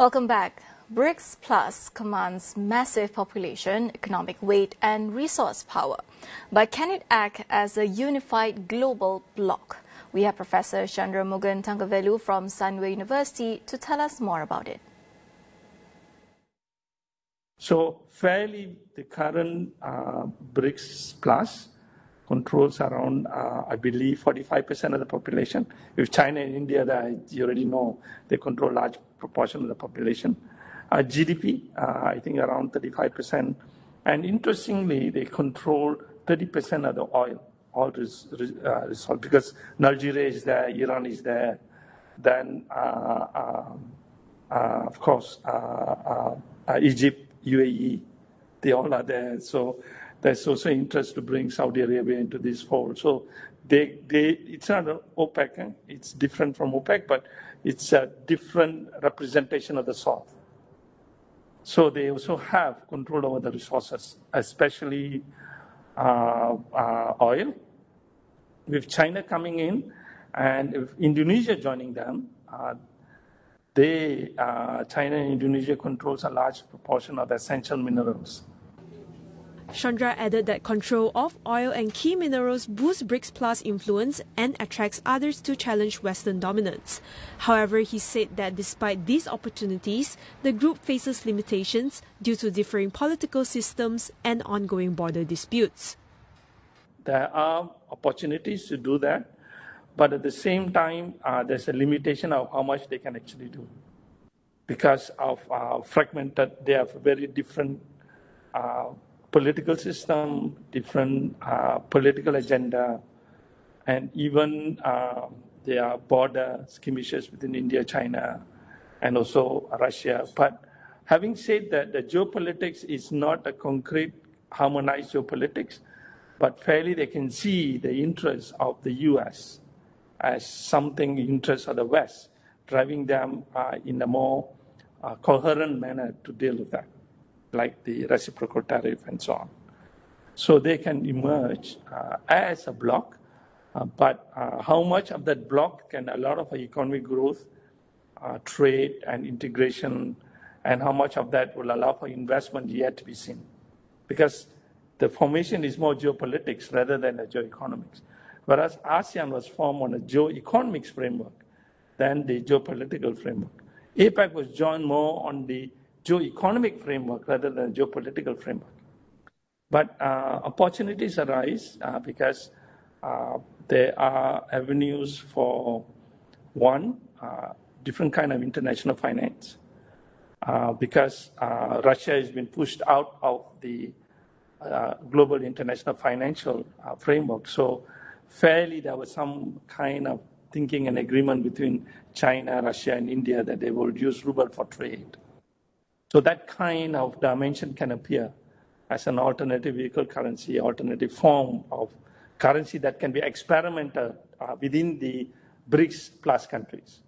Welcome back. BRICS Plus commands massive population, economic weight and resource power. But can it act as a unified global bloc? We have Professor Shandre Mugan Thangavelu from Sunway University to tell us more about it. So fairly, the current BRICS Plus controls around, I believe, 45% of the population. With China and India, you already know, they control a large proportion of the population. GDP, I think around 35%. And interestingly, they control 30% of the oil resource, because Nigeria is there, Iran is there. Then, of course, Egypt, UAE, they all are there. So there's also interest to bring Saudi Arabia into this fold. So it's not an OPEC, it's different from OPEC, but it's a different representation of the South. So they also have control over the resources, especially oil. With China coming in and if Indonesia joining them, China and Indonesia controls a large proportion of the essential minerals. Shandra added that control of oil and key minerals boosts BRICS Plus influence and attracts others to challenge Western dominance. However, he said that despite these opportunities, the group faces limitations due to differing political systems and ongoing border disputes. There are opportunities to do that, but at the same time, there's a limitation of how much they can actually do. Because of fragmented, they have very different political system, different political agenda, and even there are border skirmishes within India, China, and also Russia. But having said that, the geopolitics is not a concrete, harmonized geopolitics, but fairly they can see the interests of the U.S. as something interest of the West, driving them in a more coherent manner to deal with that, like the reciprocal tariff and so on. So they can emerge as a bloc, but how much of that bloc can a lot of economic growth, trade and integration, and how much of that will allow for investment yet to be seen. Because the formation is more geopolitics rather than a geoeconomics. Whereas ASEAN was formed on a geoeconomics framework than the geopolitical framework. APEC was joined more on the geoeconomic framework rather than geopolitical framework. But opportunities arise because there are avenues for, one, different kind of international finance, because Russia has been pushed out of the global international financial framework. So fairly there was some kind of thinking and agreement between China, Russia, and India that they will use ruble for trade. So that kind of dimension can appear as an alternative vehicle currency, alternative form of currency that can be experimented within the BRICS Plus countries.